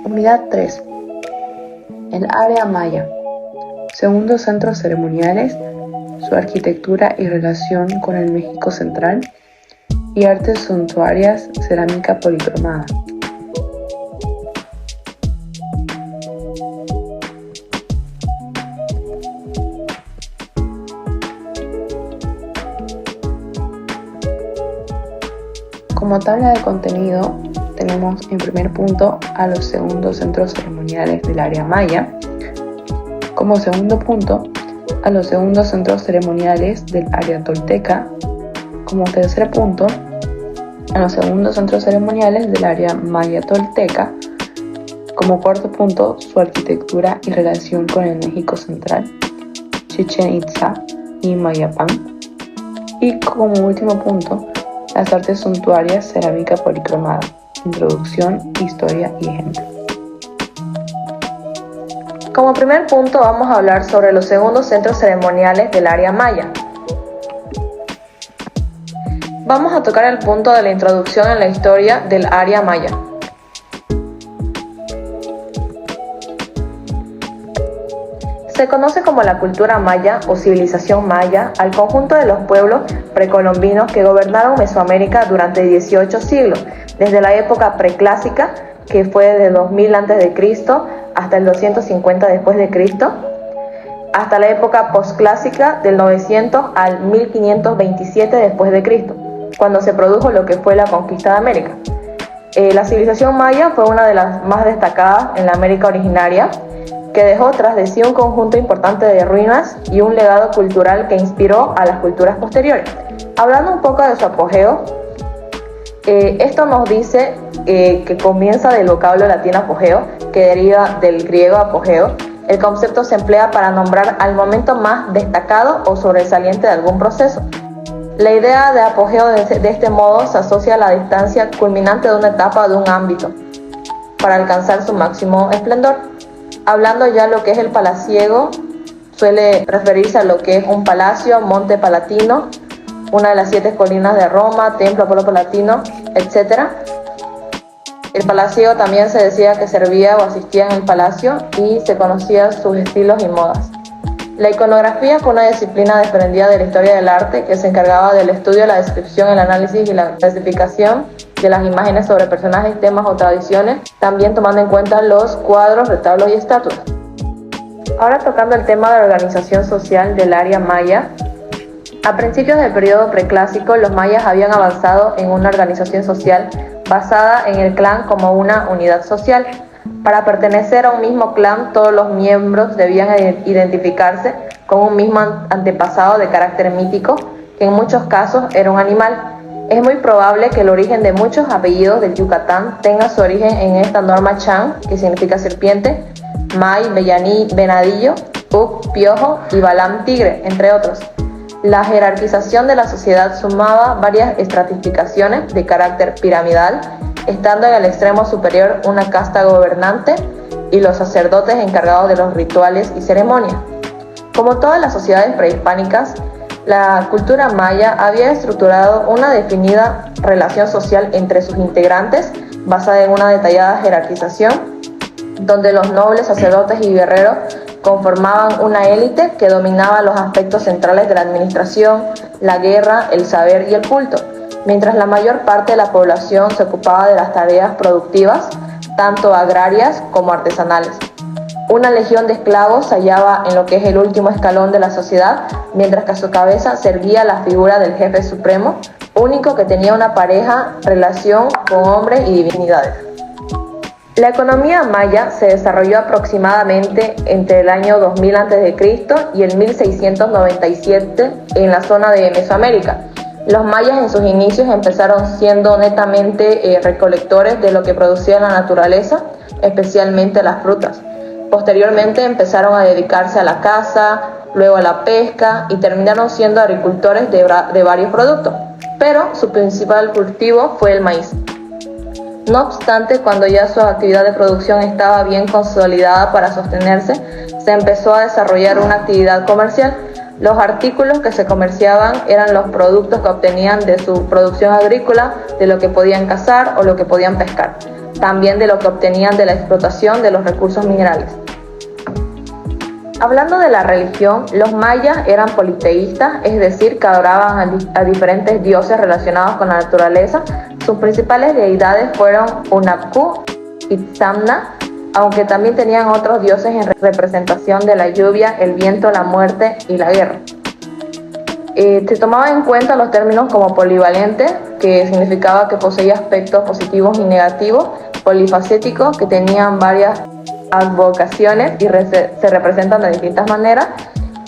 Unidad 3. El área maya. Segundo, centros ceremoniales, su arquitectura y relación con el México central, y artes suntuarias, cerámica policromada. Como tabla de contenido, tenemos en primer punto a los segundos centros ceremoniales del área maya. Como segundo punto, a los segundos centros ceremoniales del área tolteca. Como tercer punto, a los segundos centros ceremoniales del área maya tolteca. Como cuarto punto, su arquitectura y relación con el México central, Chichén Itzá y Mayapán. Y como último punto, las artes suntuarias, cerámica policromada, introducción, historia y ejemplo. Como primer punto vamos a hablar sobre los segundos centros ceremoniales del área maya. Vamos a tocar el punto de la introducción en la historia del área maya. Se conoce como la cultura maya o civilización maya al conjunto de los pueblos precolombinos que gobernaron Mesoamérica durante 18 siglos, desde la época preclásica, que fue desde 2000 a.C. hasta el 250 después de Cristo, hasta la época posclásica del 900 al 1527 después de Cristo, cuando se produjo lo que fue la conquista de América. La civilización maya fue una de las más destacadas en la América originaria, que dejó tras de sí un conjunto importante de ruinas y un legado cultural que inspiró a las culturas posteriores. Hablando un poco de su apogeo, esto nos dice que comienza del vocablo latino apogeo, que deriva del griego apogeo. El concepto se emplea para nombrar al momento más destacado o sobresaliente de algún proceso. La idea de apogeo de este modo se asocia a la distancia culminante de una etapa de un ámbito para alcanzar su máximo esplendor. Hablando ya lo que es el palaciego, suele referirse a lo que es un palacio, monte palatino, una de las 7 colinas de Roma, templo Apolo Palatino, etc. El palaciego también se decía que servía o asistía en el palacio y se conocían sus estilos y modas. La iconografía fue una disciplina desprendida de la historia del arte que se encargaba del estudio, la descripción, el análisis y la clasificación de las imágenes sobre personajes, temas o tradiciones, también tomando en cuenta los cuadros, retablos y estatuas. Ahora tocando el tema de la organización social del área maya. A principios del periodo preclásico, los mayas habían avanzado en una organización social basada en el clan como una unidad social. Para pertenecer a un mismo clan, todos los miembros debían identificarse con un mismo antepasado de carácter mítico, que en muchos casos era un animal. Es muy probable que el origen de muchos apellidos del Yucatán tenga su origen en esta norma Chan, que significa serpiente, May, venadillo, Uk, piojo y Balam, tigre, entre otros. La jerarquización de la sociedad sumaba varias estratificaciones de carácter piramidal, estando en el extremo superior una casta gobernante y los sacerdotes encargados de los rituales y ceremonias. Como todas las sociedades prehispánicas, la cultura maya había estructurado una definida relación social entre sus integrantes, basada en una detallada jerarquización, donde los nobles, sacerdotes y guerreros conformaban una élite que dominaba los aspectos centrales de la administración, la guerra, el saber y el culto, mientras la mayor parte de la población se ocupaba de las tareas productivas, tanto agrarias como artesanales. Una legión de esclavos se hallaba en lo que es el último escalón de la sociedad, mientras que a su cabeza servía la figura del jefe supremo, único que tenía una pareja relación con hombres y divinidades. La economía maya se desarrolló aproximadamente entre el año 2000 a.C. y el 1697 en la zona de Mesoamérica. Los mayas en sus inicios empezaron siendo netamente recolectores de lo que producía la naturaleza, especialmente las frutas. Posteriormente empezaron a dedicarse a la caza, luego a la pesca y terminaron siendo agricultores de varios productos, pero su principal cultivo fue el maíz. No obstante, cuando ya su actividad de producción estaba bien consolidada para sostenerse, se empezó a desarrollar una actividad comercial. Los artículos que se comerciaban eran los productos que obtenían de su producción agrícola, de lo que podían cazar o lo que podían pescar. también de lo que obtenían de la explotación de los recursos minerales. Hablando de la religión, los mayas eran politeístas, es decir, que adoraban a diferentes dioses relacionados con la naturaleza. Sus principales deidades fueron Hunabku y Itzamna, aunque también tenían otros dioses en representación de la lluvia, el viento, la muerte y la guerra. Se tomaban en cuenta los términos como polivalente, que significaba que poseía aspectos positivos y negativos, polifacético, que tenían varias advocaciones y se representan de distintas maneras,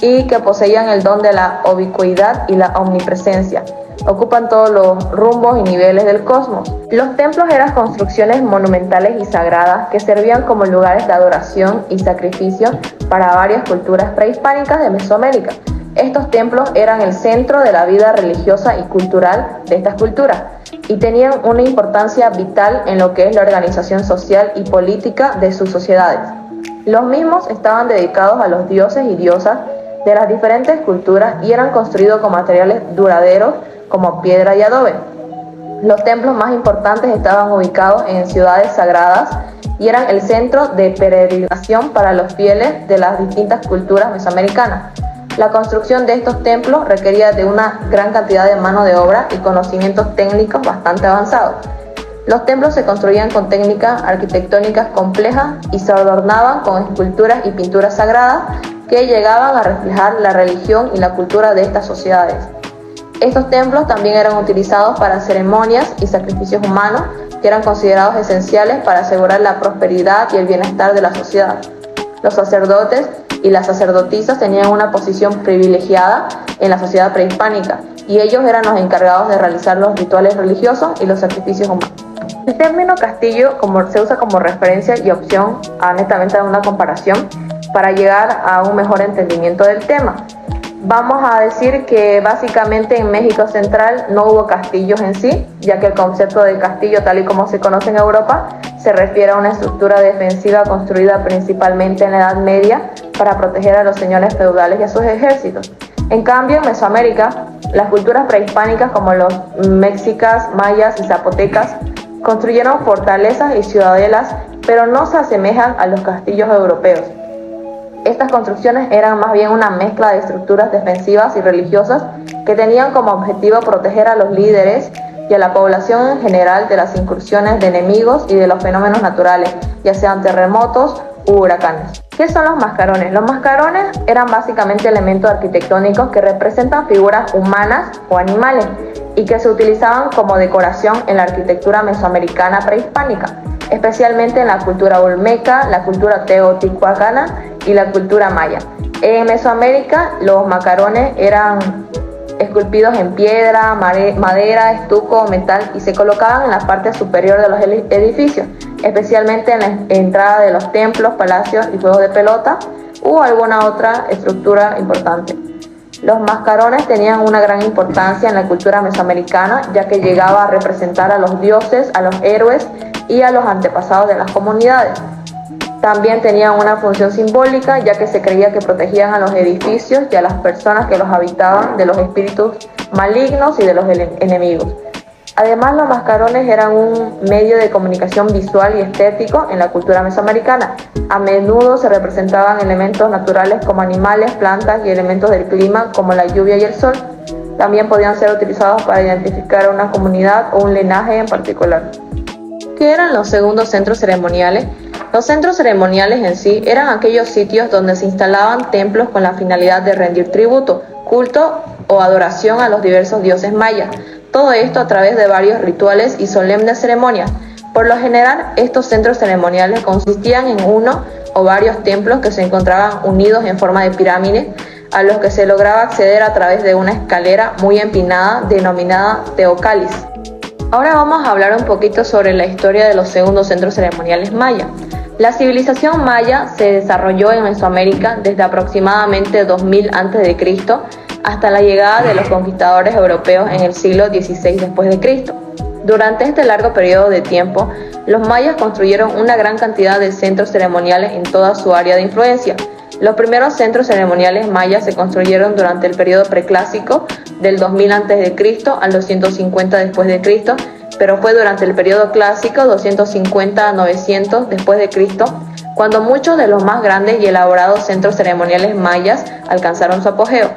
y que poseían el don de la ubicuidad y la omnipresencia. Ocupan todos los rumbos y niveles del cosmos. Los templos eran construcciones monumentales y sagradas que servían como lugares de adoración y sacrificio para varias culturas prehispánicas de Mesoamérica. Estos templos eran el centro de la vida religiosa y cultural de estas culturas y tenían una importancia vital en lo que es la organización social y política de sus sociedades. Los mismos estaban dedicados a los dioses y diosas de las diferentes culturas y eran construidos con materiales duraderos como piedra y adobe. Los templos más importantes estaban ubicados en ciudades sagradas y eran el centro de peregrinación para los fieles de las distintas culturas mesoamericanas. La construcción de estos templos requería de una gran cantidad de mano de obra y conocimientos técnicos bastante avanzados. Los templos se construían con técnicas arquitectónicas complejas y se adornaban con esculturas y pinturas sagradas que llegaban a reflejar la religión y la cultura de estas sociedades. Estos templos también eran utilizados para ceremonias y sacrificios humanos que eran considerados esenciales para asegurar la prosperidad y el bienestar de la sociedad. Los sacerdotes y las sacerdotisas tenían una posición privilegiada en la sociedad prehispánica y ellos eran los encargados de realizar los rituales religiosos y los sacrificios humanos. El término castillo se usa como referencia y opción a netamente una comparación para llegar a un mejor entendimiento del tema. Vamos a decir que básicamente en México Central no hubo castillos en sí, ya que el concepto de castillo tal y como se conoce en Europa se refiere a una estructura defensiva construida principalmente en la Edad Media para proteger a los señores feudales y a sus ejércitos. En cambio, en Mesoamérica, las culturas prehispánicas como los mexicas, mayas y zapotecas construyeron fortalezas y ciudadelas, pero no se asemejan a los castillos europeos. Estas construcciones eran más bien una mezcla de estructuras defensivas y religiosas que tenían como objetivo proteger a los líderes y a la población en general de las incursiones de enemigos y de los fenómenos naturales, ya sean terremotos u huracanes. ¿Qué son los mascarones? Los mascarones eran básicamente elementos arquitectónicos que representan figuras humanas o animales y que se utilizaban como decoración en la arquitectura mesoamericana prehispánica, especialmente en la cultura olmeca, la cultura teotihuacana y la cultura maya. En Mesoamérica, los mascarones eran esculpidos en piedra, madera, estuco o metal y se colocaban en la parte superior de los edificios, especialmente en la entrada de los templos, palacios y juegos de pelota u alguna otra estructura importante. Los mascarones tenían una gran importancia en la cultura mesoamericana, ya que llegaba a representar a los dioses, a los héroes y a los antepasados de las comunidades. También tenían una función simbólica, ya que se creía que protegían a los edificios y a las personas que los habitaban de los espíritus malignos y de los enemigos. Además, los mascarones eran un medio de comunicación visual y estético en la cultura mesoamericana. A menudo se representaban elementos naturales como animales, plantas y elementos del clima como la lluvia y el sol. También podían ser utilizados para identificar a una comunidad o un linaje en particular. ¿Qué eran los segundos centros ceremoniales? Los centros ceremoniales en sí eran aquellos sitios donde se instalaban templos con la finalidad de rendir tributo, culto o adoración a los diversos dioses mayas. Todo esto a través de varios rituales y solemnes ceremonias. Por lo general, estos centros ceremoniales consistían en uno o varios templos que se encontraban unidos en forma de pirámide, a los que se lograba acceder a través de una escalera muy empinada denominada teocallis. Ahora vamos a hablar un poquito sobre la historia de los segundos centros ceremoniales maya. La civilización maya se desarrolló en Mesoamérica desde aproximadamente 2000 a.C. hasta la llegada de los conquistadores europeos en el siglo XVI después de Cristo. Durante este largo periodo de tiempo, los mayas construyeron una gran cantidad de centros ceremoniales en toda su área de influencia. Los primeros centros ceremoniales mayas se construyeron durante el periodo preclásico del 2000 a.C. al 250 después de Cristo pero fue durante el periodo clásico 250 a 900 después de Cristo cuando muchos de los más grandes y elaborados centros ceremoniales mayas alcanzaron su apogeo.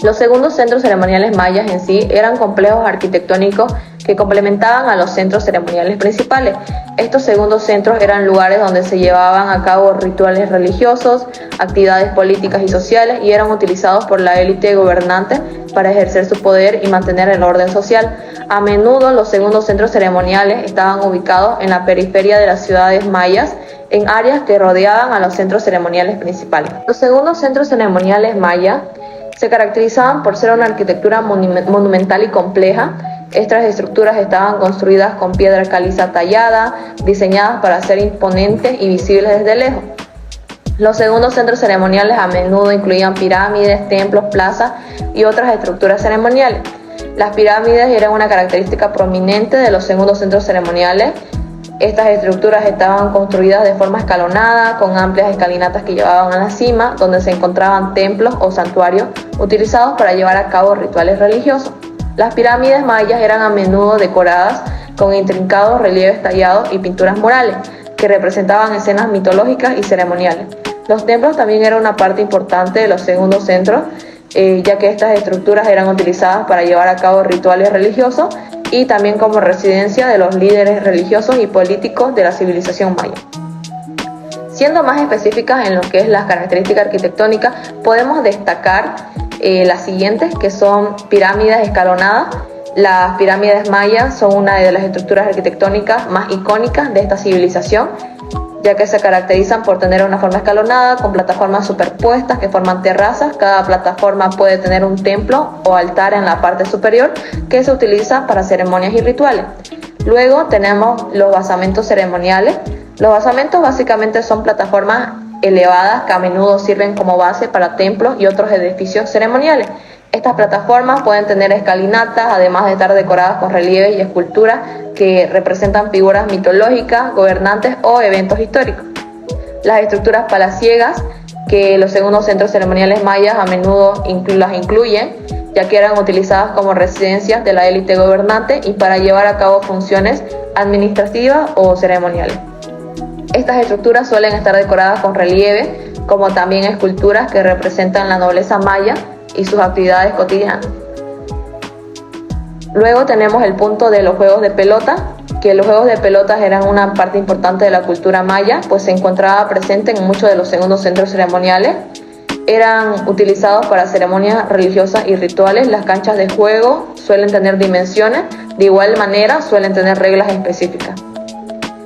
Los segundos centros ceremoniales mayas en sí eran complejos arquitectónicos que complementaban a los centros ceremoniales principales. Estos segundos centros eran lugares donde se llevaban a cabo rituales religiosos, actividades políticas y sociales y eran utilizados por la élite gobernante para ejercer su poder y mantener el orden social. A menudo los segundos centros ceremoniales estaban ubicados en la periferia de las ciudades mayas, en áreas que rodeaban a los centros ceremoniales principales. Los segundos centros ceremoniales mayas se caracterizaban por ser una arquitectura monumental y compleja. Estas estructuras estaban construidas con piedra caliza tallada, diseñadas para ser imponentes y visibles desde lejos. Los segundos centros ceremoniales a menudo incluían pirámides, templos, plazas y otras estructuras ceremoniales. Las pirámides eran una característica prominente de los segundos centros ceremoniales. Estas estructuras estaban construidas de forma escalonada, con amplias escalinatas que llevaban a la cima, donde se encontraban templos o santuarios utilizados para llevar a cabo rituales religiosos. Las pirámides mayas eran a menudo decoradas con intrincados relieves tallados y pinturas murales, que representaban escenas mitológicas y ceremoniales. Los templos también eran una parte importante de los segundos centros, ya que estas estructuras eran utilizadas para llevar a cabo rituales religiosos y también como residencia de los líderes religiosos y políticos de la civilización maya. Siendo más específicas en lo que es las características arquitectónicas, podemos destacar las siguientes, que son pirámides escalonadas. Las pirámides mayas son una de las estructuras arquitectónicas más icónicas de esta civilización, ya que se caracterizan por tener una forma escalonada con plataformas superpuestas que forman terrazas. Cada plataforma puede tener un templo o altar en la parte superior que se utiliza para ceremonias y rituales. Luego tenemos los basamentos ceremoniales. Los basamentos básicamente son plataformas elevadas que a menudo sirven como base para templos y otros edificios ceremoniales. Estas plataformas pueden tener escalinatas, además de estar decoradas con relieves y esculturas que representan figuras mitológicas, gobernantes o eventos históricos. Las estructuras palaciegas, que los segundos centros ceremoniales mayas a menudo las incluyen, ya que eran utilizadas como residencias de la élite gobernante y para llevar a cabo funciones administrativas o ceremoniales. Estas estructuras suelen estar decoradas con relieve, como también esculturas que representan la nobleza maya y sus actividades cotidianas. Luego tenemos el punto de los juegos de pelota, que los juegos de pelotas eran una parte importante de la cultura maya, pues se encontraba presente en muchos de los segundos centros ceremoniales. Eran utilizados para ceremonias religiosas y rituales. Las canchas de juego suelen tener dimensiones, de igual manera suelen tener reglas específicas.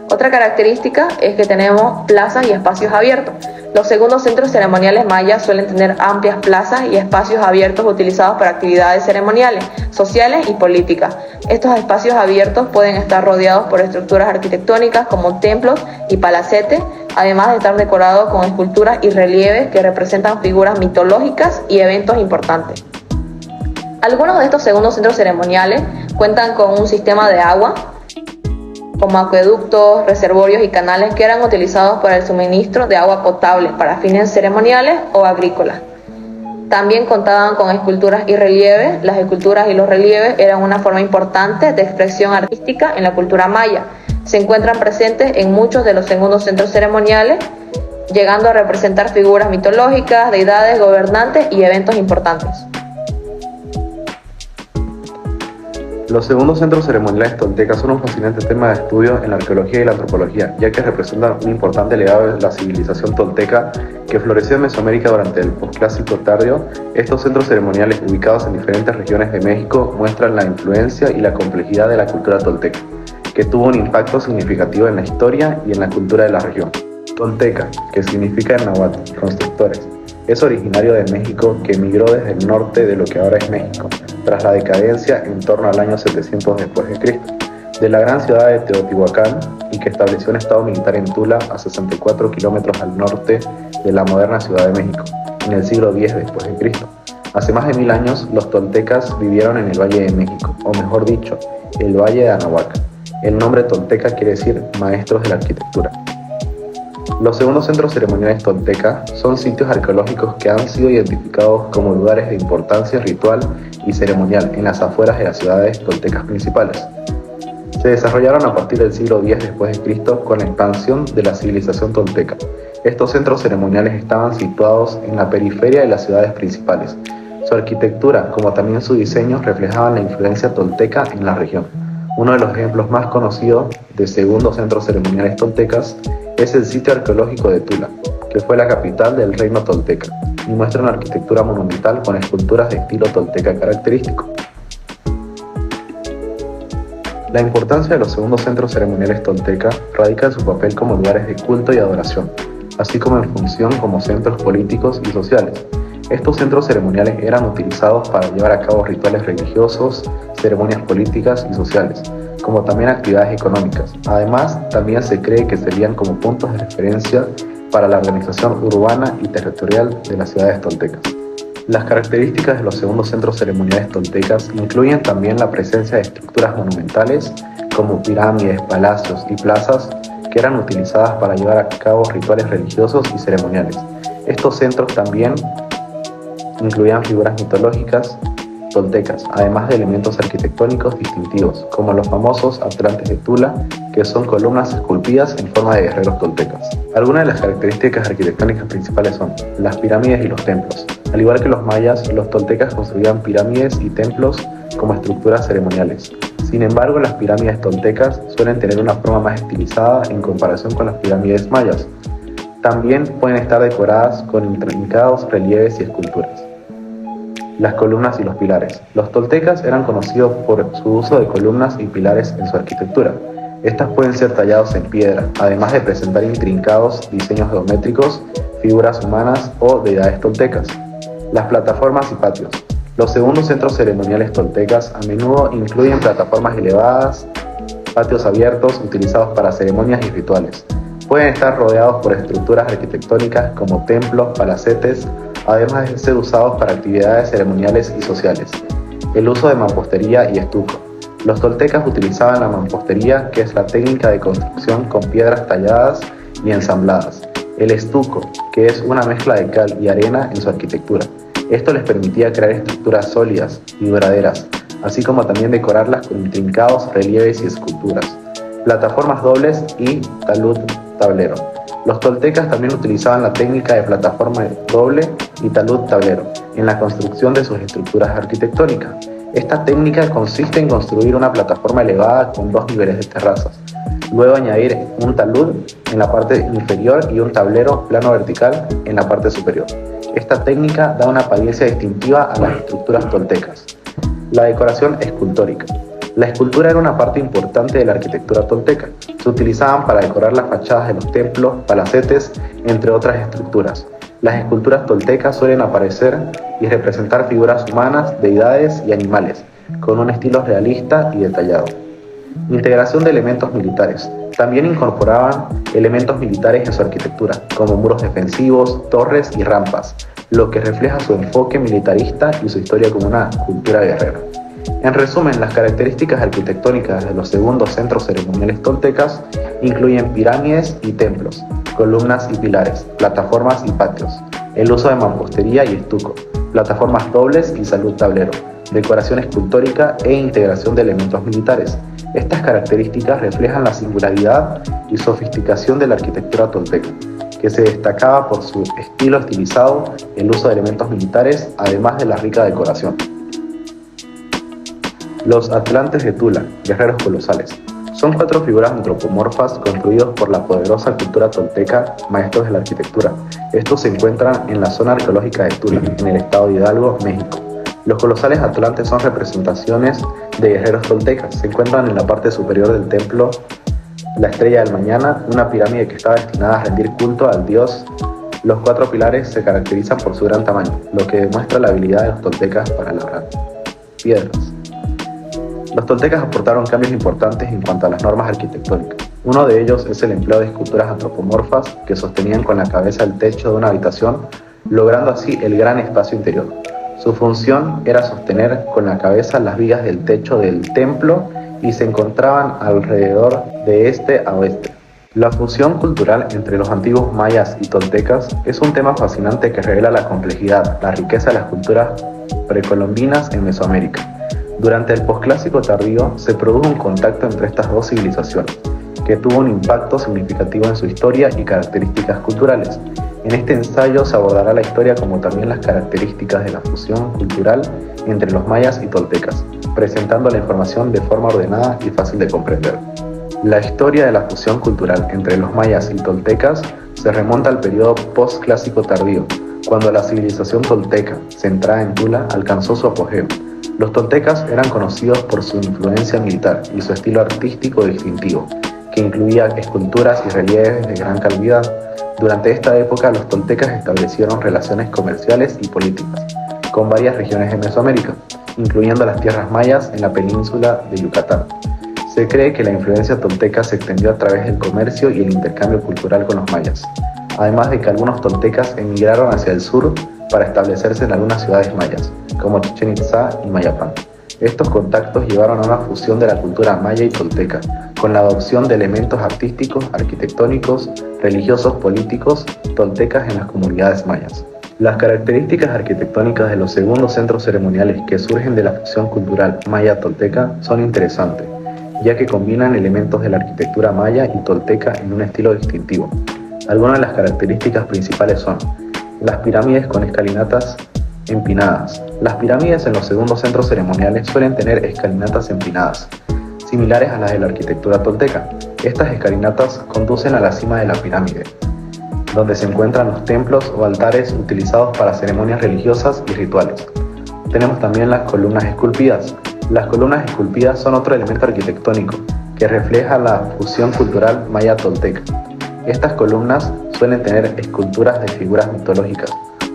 Otra característica es que tenemos plazas y espacios abiertos. Los segundos centros ceremoniales mayas suelen tener amplias plazas y espacios abiertos utilizados para actividades ceremoniales, sociales y políticas. Estos espacios abiertos pueden estar rodeados por estructuras arquitectónicas como templos y palacetes, además de estar decorados con esculturas y relieves que representan figuras mitológicas y eventos importantes. Algunos de estos segundos centros ceremoniales cuentan con un sistema de agua, como acueductos, reservorios y canales que eran utilizados para el suministro de agua potable para fines ceremoniales o agrícolas. También contaban con esculturas y relieves. Las esculturas y los relieves eran una forma importante de expresión artística en la cultura maya. Se encuentran presentes en muchos de los segundos centros ceremoniales, llegando a representar figuras mitológicas, deidades, gobernantes y eventos importantes. Los segundos centros ceremoniales toltecas son un fascinante tema de estudio en la arqueología y la antropología, ya que representan un importante legado de la civilización tolteca que floreció en Mesoamérica durante el posclásico tardío. Estos centros ceremoniales, ubicados en diferentes regiones de México, muestran la influencia y la complejidad de la cultura tolteca, que tuvo un impacto significativo en la historia y en la cultura de la región. Tolteca, que significa en náhuatl, constructores, es originario de México, que emigró desde el norte de lo que ahora es México, tras la decadencia en torno al año 700 después de Cristo, de la gran ciudad de Teotihuacán, y que estableció un estado militar en Tula, a 64 kilómetros al norte de la moderna Ciudad de México, en el siglo X después de Cristo. Hace más de 1000 años, los toltecas vivieron en el Valle de México, o mejor dicho, el Valle de Anahuac. El nombre tolteca quiere decir maestros de la arquitectura. Los segundos centros ceremoniales tolteca son sitios arqueológicos que han sido identificados como lugares de importancia ritual y ceremonial en las afueras de las ciudades toltecas principales. Se desarrollaron a partir del siglo X después de Cristo con la expansión de la civilización tolteca. Estos centros ceremoniales estaban situados en la periferia de las ciudades principales. Su arquitectura, como también su diseño, reflejaban la influencia tolteca en la región. Uno de los ejemplos más conocidos de segundos centros ceremoniales toltecas es el sitio arqueológico de Tula, que fue la capital del reino tolteca, y muestra una arquitectura monumental con esculturas de estilo tolteca característico. La importancia de los segundos centros ceremoniales tolteca radica en su papel como lugares de culto y adoración, así como en función como centros políticos y sociales. Estos centros ceremoniales eran utilizados para llevar a cabo rituales religiosos, ceremonias políticas y sociales, como también actividades económicas. Además, también se cree que servían como puntos de referencia para la organización urbana y territorial de las ciudades toltecas. Las características de los segundos centros ceremoniales toltecas incluyen también la presencia de estructuras monumentales como pirámides, palacios y plazas que eran utilizadas para llevar a cabo rituales religiosos y ceremoniales. Estos centros también incluían figuras mitológicas toltecas, además de elementos arquitectónicos distintivos, como los famosos atlantes de Tula, que son columnas esculpidas en forma de guerreros toltecas. Algunas de las características arquitectónicas principales son las pirámides y los templos. Al igual que los mayas, los toltecas construían pirámides y templos como estructuras ceremoniales. Sin embargo, las pirámides toltecas suelen tener una forma más estilizada en comparación con las pirámides mayas. También pueden estar decoradas con intrincados relieves y esculturas. Las columnas y los pilares. Los toltecas eran conocidos por su uso de columnas y pilares en su arquitectura. Estas pueden ser tallados en piedra, además de presentar intrincados diseños geométricos, figuras humanas o deidades toltecas. Las plataformas y patios. Los segundos centros ceremoniales toltecas a menudo incluyen plataformas elevadas, patios abiertos utilizados para ceremonias y rituales. Pueden estar rodeados por estructuras arquitectónicas como templos, palacetes, además de ser usados para actividades ceremoniales y sociales. El uso de mampostería y estuco. Los toltecas utilizaban la mampostería, que es la técnica de construcción con piedras talladas y ensambladas. El estuco, que es una mezcla de cal y arena en su arquitectura. Esto les permitía crear estructuras sólidas y duraderas, así como también decorarlas con intrincados relieves y esculturas. Plataformas dobles y talud tablero. Los toltecas también utilizaban la técnica de plataforma doble y talud tablero en la construcción de sus estructuras arquitectónicas. Esta técnica consiste en construir una plataforma elevada con dos niveles de terrazas, luego añadir un talud en la parte inferior y un tablero plano vertical en la parte superior. Esta técnica da una apariencia distintiva a las estructuras toltecas. La decoración escultórica. La escultura era una parte importante de la arquitectura tolteca. Se utilizaban para decorar las fachadas de los templos, palacetes, entre otras estructuras. Las esculturas toltecas suelen aparecer y representar figuras humanas, deidades y animales, con un estilo realista y detallado. Integración de elementos militares. También incorporaban elementos militares en su arquitectura, como muros defensivos, torres y rampas, lo que refleja su enfoque militarista y su historia como una cultura guerrera. En resumen, las características arquitectónicas de los segundos centros ceremoniales toltecas incluyen pirámides y templos, columnas y pilares, plataformas y patios, el uso de mampostería y estuco, plataformas dobles y talud tablero, decoración escultórica e integración de elementos militares. Estas características reflejan la singularidad y sofisticación de la arquitectura tolteca, que se destacaba por su estilo estilizado, el uso de elementos militares, además de la rica decoración. Los atlantes de Tula, guerreros colosales, son 4 figuras antropomorfas construidos por la poderosa cultura tolteca, maestros de la arquitectura. Estos se encuentran en la zona arqueológica de Tula, en el estado de Hidalgo, México. Los colosales atlantes son representaciones de guerreros toltecas. Se encuentran en la parte superior del templo la Estrella del Mañana, una pirámide que estaba destinada a rendir culto al dios. Los 4 pilares se caracterizan por su gran tamaño, lo que demuestra la habilidad de los toltecas para labrar piedras. Los toltecas aportaron cambios importantes en cuanto a las normas arquitectónicas. Uno de ellos es el empleo de esculturas antropomorfas que sostenían con la cabeza el techo de una habitación, logrando así el gran espacio interior. Su función era sostener con la cabeza las vigas del techo del templo y se encontraban alrededor de este a oeste. La fusión cultural entre los antiguos mayas y toltecas es un tema fascinante que revela la complejidad, la riqueza de las culturas precolombinas en Mesoamérica. Durante el posclásico tardío se produjo un contacto entre estas dos civilizaciones, que tuvo un impacto significativo en su historia y características culturales. En este ensayo se abordará la historia como también las características de la fusión cultural entre los mayas y toltecas, presentando la información de forma ordenada y fácil de comprender. La historia de la fusión cultural entre los mayas y toltecas se remonta al periodo postclásico tardío, cuando la civilización tolteca, centrada en Tula, alcanzó su apogeo. Los toltecas eran conocidos por su influencia militar y su estilo artístico distintivo, que incluía esculturas y relieves de gran calidad. Durante esta época, los toltecas establecieron relaciones comerciales y políticas con varias regiones de Mesoamérica, incluyendo las tierras mayas en la península de Yucatán. Se cree que la influencia tolteca se extendió a través del comercio y el intercambio cultural con los mayas, además de que algunos toltecas emigraron hacia el sur para establecerse en algunas ciudades mayas, como Chichén Itzá y Mayapán. Estos contactos llevaron a una fusión de la cultura maya y tolteca, con la adopción de elementos artísticos, arquitectónicos, religiosos, políticos, toltecas en las comunidades mayas. Las características arquitectónicas de los segundos centros ceremoniales que surgen de la fusión cultural maya-tolteca son interesantes, ya que combinan elementos de la arquitectura maya y tolteca en un estilo distintivo. Algunas de las características principales son las pirámides con escalinatas empinadas. Las pirámides en los segundos centros ceremoniales suelen tener escalinatas empinadas, similares a las de la arquitectura tolteca. Estas escalinatas conducen a la cima de la pirámide, donde se encuentran los templos o altares utilizados para ceremonias religiosas y rituales. Tenemos también las columnas esculpidas. Las columnas esculpidas son otro elemento arquitectónico que refleja la fusión cultural maya-tolteca. Estas columnas suelen tener esculturas de figuras mitológicas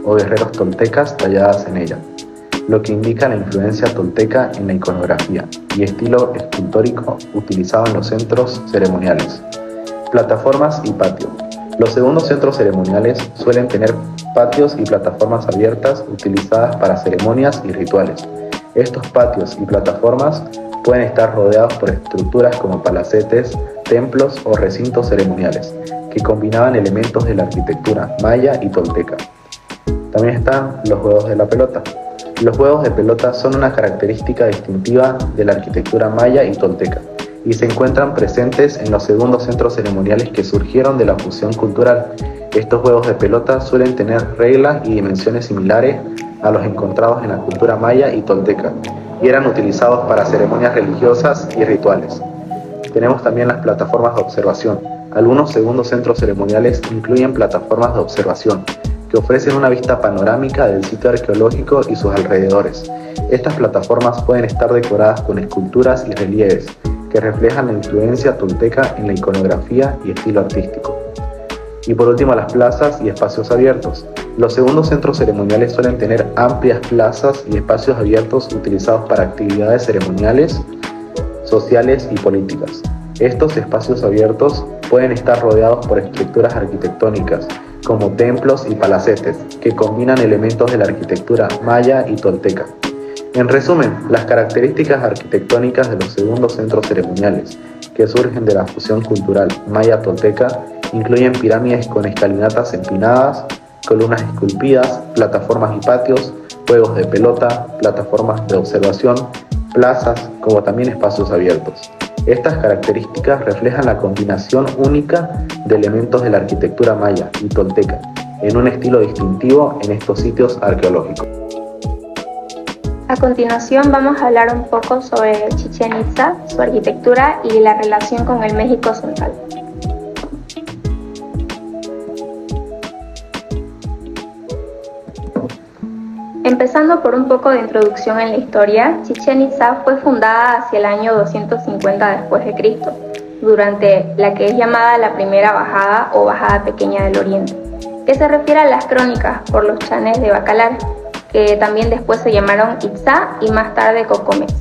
o guerreros toltecas talladas en ellas, lo que indica la influencia tolteca en la iconografía y estilo escultórico utilizado en los centros ceremoniales. Plataformas y patio. Los segundos centros ceremoniales suelen tener patios y plataformas abiertas utilizadas para ceremonias y rituales. Estos patios y plataformas pueden estar rodeados por estructuras como palacetes, templos o recintos ceremoniales, que combinaban elementos de la arquitectura maya y tolteca. También están los juegos de la pelota. Los juegos de pelota son una característica distintiva de la arquitectura maya y tolteca, y se encuentran presentes en los segundos centros ceremoniales que surgieron de la fusión cultural. Estos juegos de pelota suelen tener reglas y dimensiones similares a los encontrados en la cultura maya y tolteca, y eran utilizados para ceremonias religiosas y rituales. Tenemos también las plataformas de observación. Algunos segundos centros ceremoniales incluyen plataformas de observación, que ofrecen una vista panorámica del sitio arqueológico y sus alrededores. Estas plataformas pueden estar decoradas con esculturas y relieves, que reflejan la influencia tolteca en la iconografía y estilo artístico. Y por último, las plazas y espacios abiertos. Los segundos centros ceremoniales suelen tener amplias plazas y espacios abiertos utilizados para actividades ceremoniales, sociales y políticas. Estos espacios abiertos pueden estar rodeados por estructuras arquitectónicas, como templos y palacetes, que combinan elementos de la arquitectura maya y tolteca. En resumen, las características arquitectónicas de los segundos centros ceremoniales, que surgen de la fusión cultural maya-tolteca, incluyen pirámides con escalinatas empinadas, columnas esculpidas, plataformas y patios, juegos de pelota, plataformas de observación, plazas, como también espacios abiertos. Estas características reflejan la combinación única de elementos de la arquitectura maya y tolteca, en un estilo distintivo en estos sitios arqueológicos. A continuación vamos a hablar un poco sobre Chichén Itzá, su arquitectura y la relación con el México central. Empezando por un poco de introducción en la historia, Chichén Itzá fue fundada hacia el año 250 después de Cristo, durante la que es llamada la primera bajada o bajada pequeña del Oriente, que se refiere a las crónicas por los chanes de Bacalar, que también después se llamaron Itzá y más tarde Cocomex.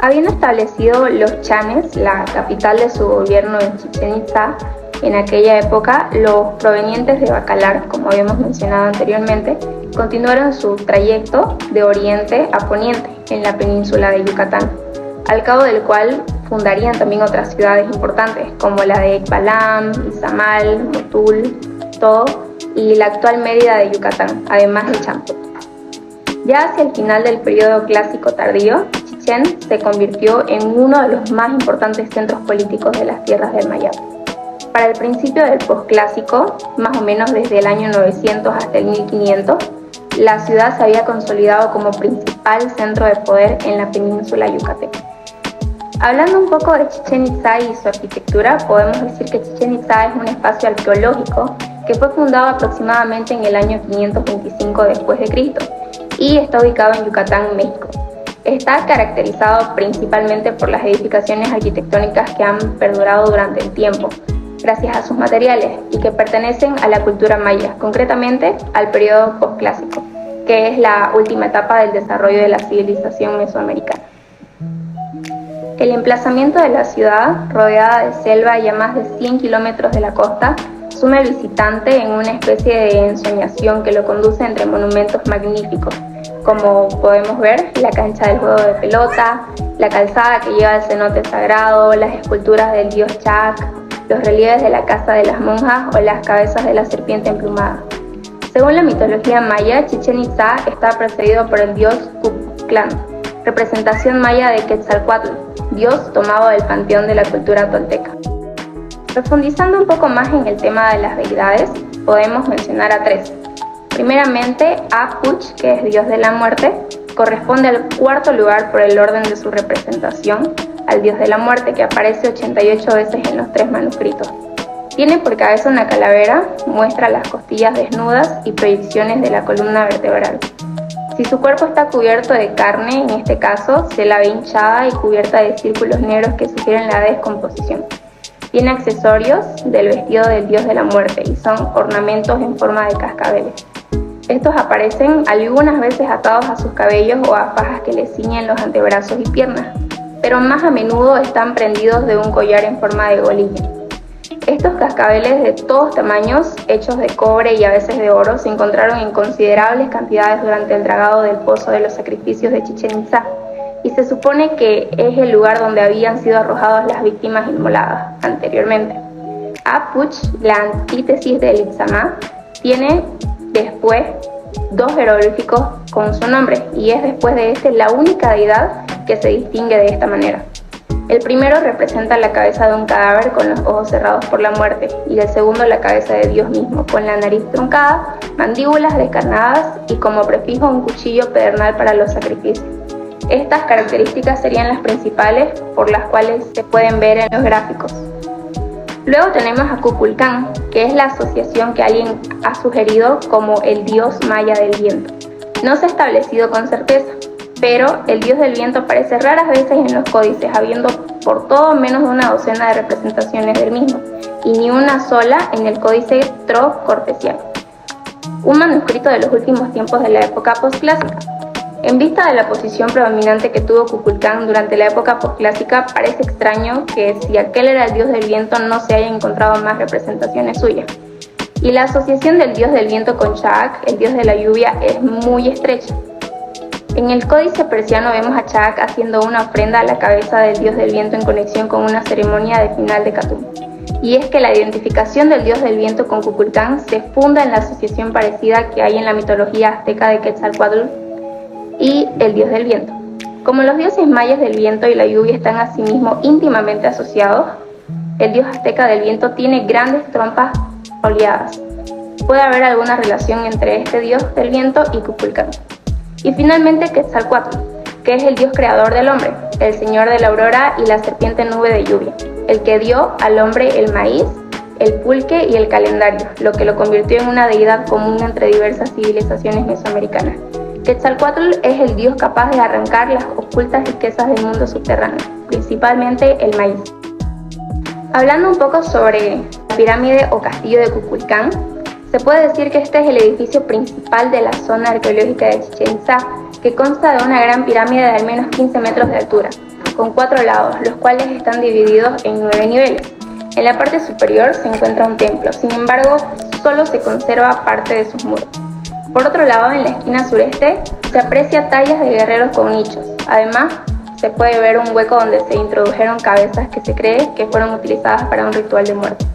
Habiendo establecido los chanes, la capital de su gobierno en Chichén Itzá, en aquella época, los provenientes de Bacalar, como habíamos mencionado anteriormente, continuaron su trayecto de oriente a poniente en la península de Yucatán, al cabo del cual fundarían también otras ciudades importantes, como la de Ekbalam, Izamal, Motul, todo, y la actual Mérida de Yucatán, además de Champotón. Ya hacia el final del periodo clásico tardío, Chichén se convirtió en uno de los más importantes centros políticos de las tierras del Mayab. Para el principio del posclásico, más o menos desde el año 900 hasta el 1500, la ciudad se había consolidado como principal centro de poder en la península yucateca. Hablando un poco de Chichén Itzá y su arquitectura, podemos decir que Chichén Itzá es un espacio arqueológico que fue fundado aproximadamente en el año 525 después de Cristo y está ubicado en Yucatán, México. Está caracterizado principalmente por las edificaciones arquitectónicas que han perdurado durante el tiempo, gracias a sus materiales y que pertenecen a la cultura maya, concretamente al periodo posclásico, que es la última etapa del desarrollo de la civilización mesoamericana. El emplazamiento de la ciudad, rodeada de selva y a más de 100 kilómetros de la costa, sume al visitante en una especie de ensoñación que lo conduce entre monumentos magníficos, como podemos ver la cancha del juego de pelota, la calzada que lleva el cenote sagrado, las esculturas del dios Chac, los relieves de la casa de las monjas o las cabezas de la serpiente emplumada. Según la mitología maya, Chichén Itzá está precedido por el dios Kukulcán, representación maya de Quetzalcóatl, dios tomado del panteón de la cultura tolteca. Profundizando un poco más en el tema de las deidades, podemos mencionar a tres. Primeramente, Apuch, que es dios de la muerte, corresponde al cuarto lugar por el orden de su representación, al dios de la muerte, que aparece 88 veces en los tres manuscritos. Tiene por cabeza una calavera, muestra las costillas desnudas y proyecciones de la columna vertebral. Si su cuerpo está cubierto de carne, en este caso, se la ve hinchada y cubierta de círculos negros que sugieren la descomposición. Tiene accesorios del vestido del dios de la muerte y son ornamentos en forma de cascabeles. Estos aparecen algunas veces atados a sus cabellos o a fajas que le ciñen los antebrazos y piernas, pero más a menudo están prendidos de un collar en forma de golilla. Estos cascabeles de todos tamaños, hechos de cobre y a veces de oro, se encontraron en considerables cantidades durante el dragado del pozo de los sacrificios de Chichén Itzá, y se supone que es el lugar donde habían sido arrojadas las víctimas inmoladas anteriormente. Apuch, la antítesis del Itzamá, tiene después dos jeroglíficos con su nombre, y es después de este la única deidad que se distingue de esta manera. El primero representa la cabeza de un cadáver con los ojos cerrados por la muerte, y el segundo la cabeza de Dios mismo, con la nariz truncada, mandíbulas descarnadas y como prefijo un cuchillo pedernal para los sacrificios. Estas características serían las principales por las cuales se pueden ver en los gráficos. Luego tenemos a Kukulcán, que es la asociación que alguien ha sugerido como el dios maya del viento. No se ha establecido con certeza, pero el dios del viento aparece raras veces en los códices, habiendo por todo menos de una docena de representaciones del mismo, y ni una sola en el códice Tro-Cortesiano, un manuscrito de los últimos tiempos de la época posclásica. En vista de la posición predominante que tuvo Kukulcán durante la época posclásica, parece extraño que si aquel era el dios del viento no se haya encontrado más representaciones suyas. Y la asociación del dios del viento con Chaak, el dios de la lluvia, es muy estrecha. En el códice persiano vemos a Chaak haciendo una ofrenda a la cabeza del dios del viento en conexión con una ceremonia de final de Catum. Y es que la identificación del dios del viento con Kukulcán se funda en la asociación parecida que hay en la mitología azteca de Quetzalcóatl y el dios del viento. Como los dioses mayas del viento y la lluvia están asimismo íntimamente asociados, el dios azteca del viento tiene grandes trompas oleadas. Puede haber alguna relación entre este dios del viento y Kukulcán. Y finalmente Quetzalcóatl, que es el dios creador del hombre, el señor de la aurora y la serpiente nube de lluvia, el que dio al hombre el maíz, el pulque y el calendario, lo que lo convirtió en una deidad común entre diversas civilizaciones mesoamericanas. Quetzalcóatl es el dios capaz de arrancar las ocultas riquezas del mundo subterráneo, principalmente el maíz. Hablando un poco sobre la pirámide o castillo de Kukulcán, se puede decir que este es el edificio principal de la zona arqueológica de Chichén Itzá, que consta de una gran pirámide de al menos 15 metros de altura, con 4 lados, los cuales están divididos en 9 niveles. En la parte superior se encuentra un templo, sin embargo, solo se conserva parte de sus muros. Por otro lado, en la esquina sureste, se aprecia tallas de guerreros con nichos. Además, se puede ver un hueco donde se introdujeron cabezas que se cree que fueron utilizadas para un ritual de muerte.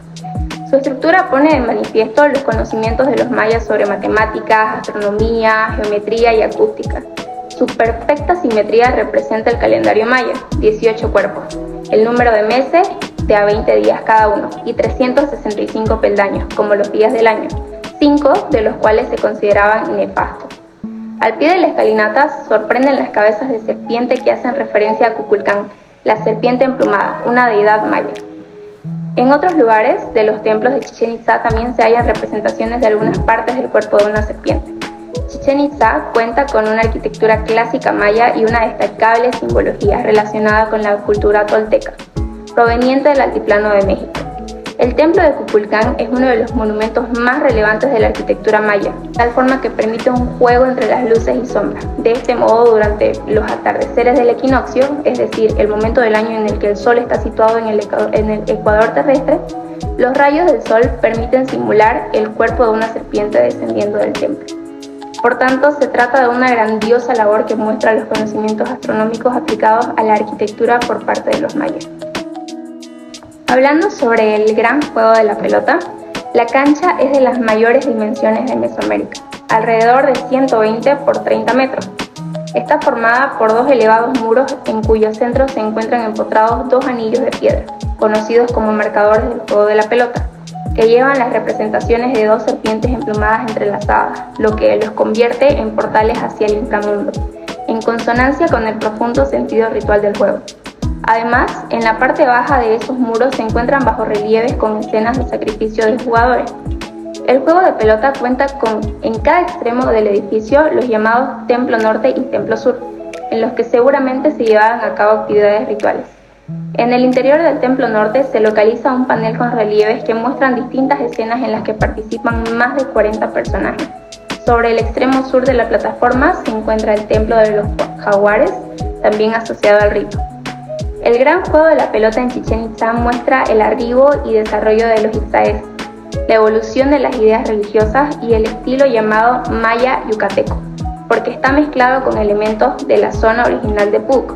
Su estructura pone de manifiesto los conocimientos de los mayas sobre matemáticas, astronomía, geometría y acústica. Su perfecta simetría representa el calendario maya, 18 cuerpos, el número de meses de a 20 días cada uno y 365 peldaños, como los días del año, 5 de los cuales se consideraban nefastos. Al pie de la escalinata sorprenden las cabezas de serpiente que hacen referencia a Kukulcán, la serpiente emplumada, una deidad maya. En otros lugares de los templos de Chichén Itzá también se hallan representaciones de algunas partes del cuerpo de una serpiente. Chichén Itzá cuenta con una arquitectura clásica maya y una destacable simbología relacionada con la cultura tolteca, proveniente del altiplano de México. El templo de Kukulcán es uno de los monumentos más relevantes de la arquitectura maya, de tal forma que permite un juego entre las luces y sombras. De este modo, durante los atardeceres del equinoccio, es decir, el momento del año en el que el sol está situado en el ecuador terrestre, los rayos del sol permiten simular el cuerpo de una serpiente descendiendo del templo. Por tanto, se trata de una grandiosa labor que muestra los conocimientos astronómicos aplicados a la arquitectura por parte de los mayas. Hablando sobre el gran juego de la pelota, la cancha es de las mayores dimensiones de Mesoamérica, alrededor de 120 por 30 metros. Está formada por dos elevados muros en cuyo centro se encuentran empotrados dos anillos de piedra, conocidos como marcadores del juego de la pelota, que llevan las representaciones de dos serpientes emplumadas entrelazadas, lo que los convierte en portales hacia el inframundo, en consonancia con el profundo sentido ritual del juego. Además, en la parte baja de esos muros se encuentran bajorrelieves con escenas de sacrificio de los jugadores. El juego de pelota cuenta con, en cada extremo del edificio, los llamados Templo Norte y Templo Sur, en los que seguramente se llevaban a cabo actividades rituales. En el interior del Templo Norte se localiza un panel con relieves que muestran distintas escenas en las que participan más de 40 personajes. Sobre el extremo sur de la plataforma se encuentra el Templo de los Jaguares, también asociado al rito. El gran juego de la pelota en Chichén Itzá muestra el arribo y desarrollo de los itzáes, la evolución de las ideas religiosas y el estilo llamado maya yucateco, porque está mezclado con elementos de la zona original de Puc.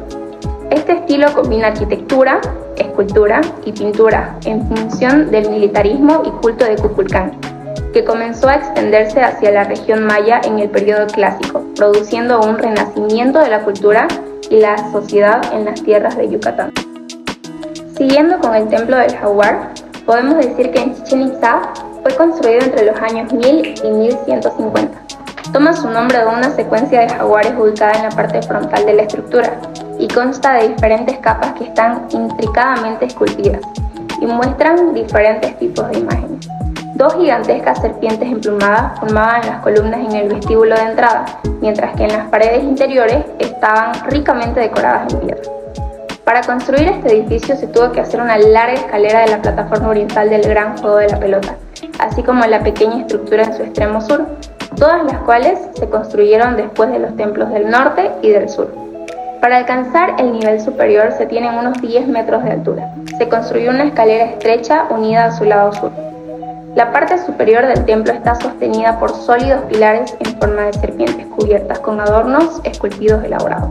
Este estilo combina arquitectura, escultura y pintura en función del militarismo y culto de Kukulcán, que comenzó a extenderse hacia la región maya en el periodo clásico, produciendo un renacimiento de la cultura y la sociedad en las tierras de Yucatán. Siguiendo con el Templo del Jaguar, podemos decir que en Chichén Itzá fue construido entre los años 1000 y 1150. Toma su nombre de una secuencia de jaguares ubicada en la parte frontal de la estructura y consta de diferentes capas que están intricadamente esculpidas y muestran diferentes tipos de imágenes. Dos gigantescas serpientes emplumadas formaban las columnas en el vestíbulo de entrada, mientras que en las paredes interiores estaban ricamente decoradas en piedra. Para construir este edificio se tuvo que hacer una larga escalera de la plataforma oriental del gran juego de la pelota, así como la pequeña estructura en su extremo sur, todas las cuales se construyeron después de los templos del norte y del sur. Para alcanzar el nivel superior se tienen unos 10 metros de altura. Se construyó una escalera estrecha unida a su lado sur. La parte superior del templo está sostenida por sólidos pilares en forma de serpientes cubiertas con adornos esculpidos elaborados.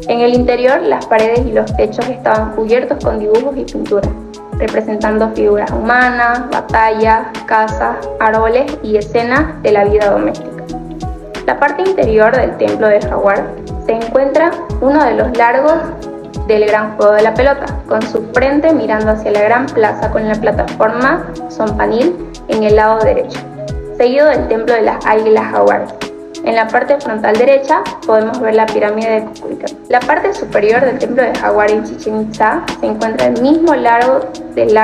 En el interior, las paredes y los techos estaban cubiertos con dibujos y pinturas, representando figuras humanas, batallas, cazas, árboles y escenas de la vida doméstica. La parte interior del templo del jaguar se encuentra uno de los largos del gran juego de la pelota, con su frente mirando hacia la gran plaza con la plataforma Zompanil en el lado derecho, seguido del templo de las águilas jaguares. En la parte frontal derecha podemos ver la pirámide de Kukulcán. La parte superior del templo de jaguar en Chichén Itzá se encuentra el mismo largo del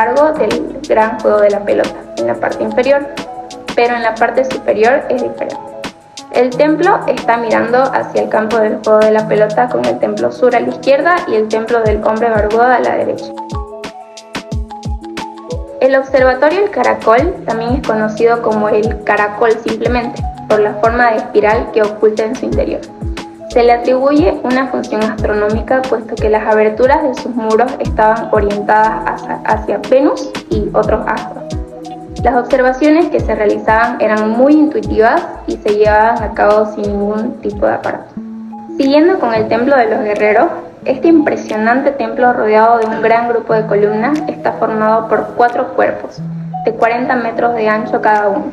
gran juego de la pelota en la parte inferior, pero en la parte superior es diferente. El templo está mirando hacia el campo del juego de la pelota con el templo sur a la izquierda y el templo del hombre barbudo a la derecha. El observatorio El Caracol también es conocido como el Caracol simplemente, por la forma de espiral que oculta en su interior. Se le atribuye una función astronómica puesto que las aberturas de sus muros estaban orientadas hacia Venus y otros astros. Las observaciones que se realizaban eran muy intuitivas y se llevaban a cabo sin ningún tipo de aparato. Siguiendo con el Templo de los Guerreros, Este impresionante templo, rodeado de un gran grupo de columnas, está formado por 4 cuerpos, de 40 metros de ancho cada uno.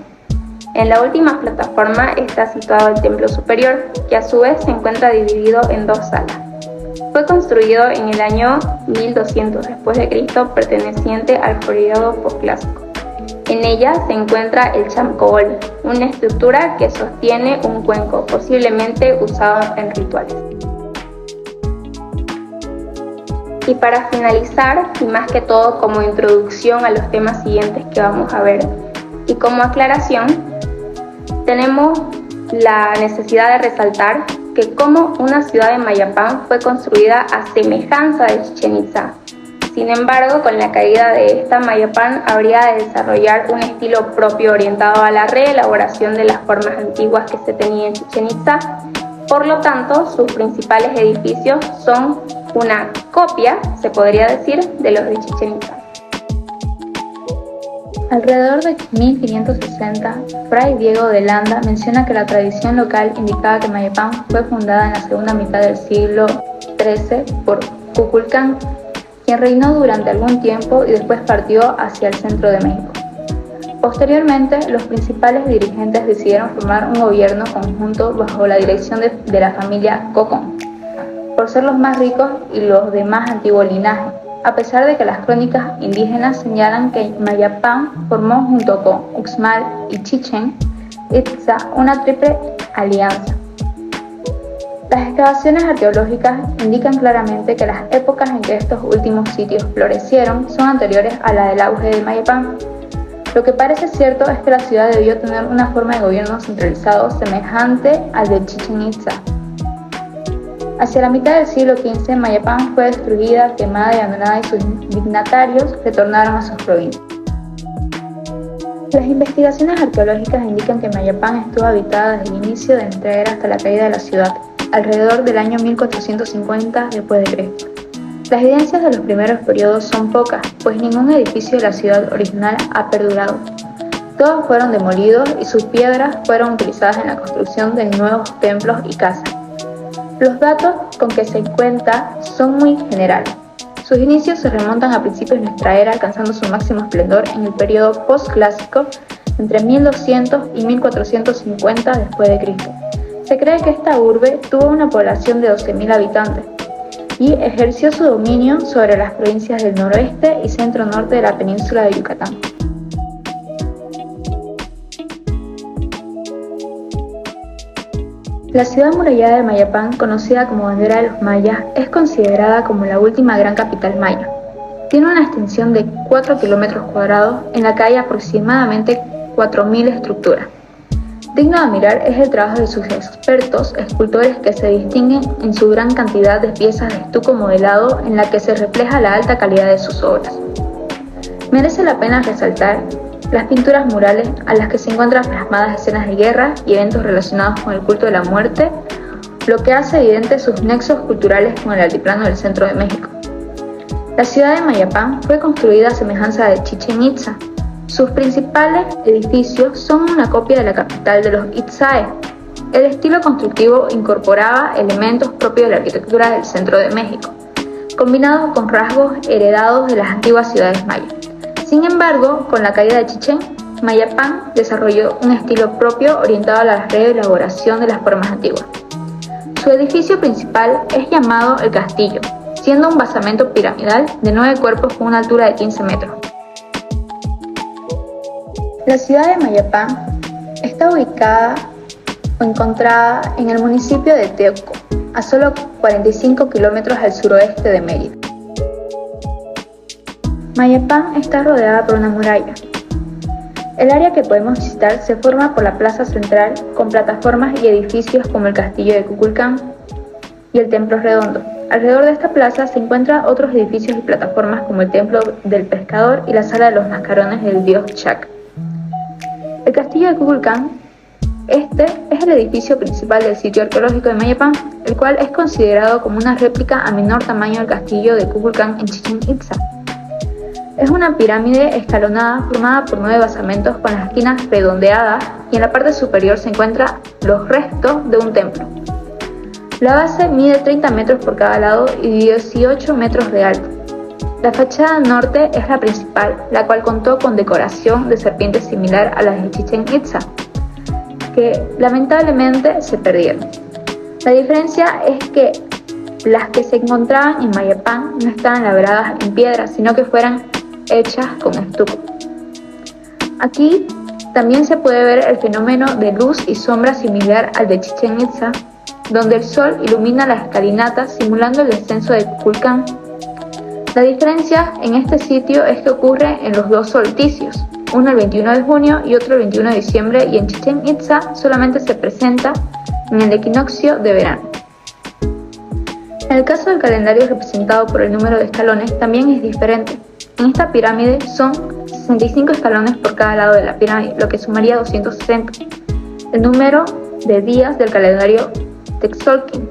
En la última plataforma está situado el templo superior, que a su vez se encuentra dividido en 2 salas. Fue construido en el año 1200 después de Cristo, perteneciente al periodo posclásico. En ella se encuentra el Chamcobol, una estructura que sostiene un cuenco, posiblemente usado en rituales. Y para finalizar, y más que todo como introducción a los temas siguientes que vamos a ver, y como aclaración, tenemos la necesidad de resaltar que como una ciudad de Mayapán fue construida a semejanza de Chichén Itzá. Sin embargo, con la caída de esta, Mayapán habría de desarrollar un estilo propio orientado a la reelaboración de las formas antiguas que se tenían en Chichén Itzá. Por lo tanto, sus principales edificios son una copia, se podría decir, de los de Chichén Itzá. Alrededor de 1560, Fray Diego de Landa menciona que la tradición local indicaba que Mayapán fue fundada en la segunda mitad del siglo XIII por Kukulcán, quien reinó durante algún tiempo y después partió hacia el centro de México. Posteriormente, los principales dirigentes decidieron formar un gobierno conjunto bajo la dirección de la familia Cocón, por ser los más ricos y los de más antiguo linaje, a pesar de que las crónicas indígenas señalan que Mayapán formó junto con Uxmal y Chichén Itzá una triple alianza. Las excavaciones arqueológicas indican claramente que las épocas en que estos últimos sitios florecieron son anteriores a la del auge de Mayapán. Lo que parece cierto es que la ciudad debió tener una forma de gobierno centralizado semejante al de Chichén Itzá. Hacia la mitad del siglo XV, Mayapán fue destruida, quemada y abandonada y sus dignatarios retornaron a sus provincias. Las investigaciones arqueológicas indican que Mayapán estuvo habitada desde el inicio de nuestra era hasta la caída de la ciudad, alrededor del año 1450 después de Cristo. Las evidencias de los primeros periodos son pocas, pues ningún edificio de la ciudad original ha perdurado. Todos fueron demolidos y sus piedras fueron utilizadas en la construcción de nuevos templos y casas. Los datos con que se cuenta son muy generales. Sus inicios se remontan a principios de nuestra era, alcanzando su máximo esplendor en el periodo postclásico entre 1200 y 1450 después de Cristo. Se cree que esta urbe tuvo una población de 12.000 habitantes y ejerció su dominio sobre las provincias del noroeste y centro-norte de la península de Yucatán. La ciudad amurallada de Mayapán, conocida como bandera de los mayas, es considerada como la última gran capital maya. Tiene una extensión de 4 kilómetros cuadrados en la que hay aproximadamente 4.000 estructuras. Digno de admirar es el trabajo de sus expertos escultores que se distinguen en su gran cantidad de piezas de estuco modelado en la que se refleja la alta calidad de sus obras. Merece la pena resaltar las pinturas murales a las que se encuentran plasmadas escenas de guerra y eventos relacionados con el culto de la muerte, lo que hace evidente sus nexos culturales con el altiplano del centro de México. La ciudad de Mayapán fue construida a semejanza de Chichén Itzá. Sus principales edificios son una copia de la capital de los Itzáes. El estilo constructivo incorporaba elementos propios de la arquitectura del centro de México, combinados con rasgos heredados de las antiguas ciudades mayas. Sin embargo, con la caída de Chichén, Mayapán desarrolló un estilo propio orientado a la reelaboración de las formas antiguas. Su edificio principal es llamado el Castillo, siendo un basamento piramidal de 9 cuerpos con una altura de 15 metros. La ciudad de Mayapán está ubicada o encontrada en el municipio de Teocco, a solo 45 kilómetros al suroeste de Mérida. Mayapán está rodeada por una muralla. El área que podemos visitar se forma por la plaza central con plataformas y edificios como el castillo de Kukulcán y el templo redondo. Alrededor de esta plaza se encuentran otros edificios y plataformas como el templo del pescador y la sala de los mascarones del dios Chac. El castillo de Kukulcán es el edificio principal del sitio arqueológico de Mayapán, el cual es considerado como una réplica a menor tamaño del castillo de Kukulcán en Chichén Itzá. Es una pirámide escalonada formada por 9 basamentos con las esquinas redondeadas y en la parte superior se encuentran los restos de un templo. La base mide 30 metros por cada lado y 18 metros de alto. La fachada norte es la principal, la cual contó con decoración de serpientes similar a las de Chichén Itzá, que lamentablemente se perdieron. La diferencia es que las que se encontraban en Mayapán no estaban labradas en piedra, sino que fueran hechas con estuco. Aquí también se puede ver el fenómeno de luz y sombra similar al de Chichén Itzá, donde el sol ilumina las escalinatas simulando el descenso de Kukulcán. La diferencia en este sitio es que ocurre en los dos solsticios, uno el 21 de junio y otro el 21 de diciembre, y en Chichén Itzá solamente se presenta en el equinoccio de verano. En el caso del calendario representado por el número de escalones también es diferente. En esta pirámide son 65 escalones por cada lado de la pirámide, lo que sumaría 260, el número de días del calendario Tzolk'in.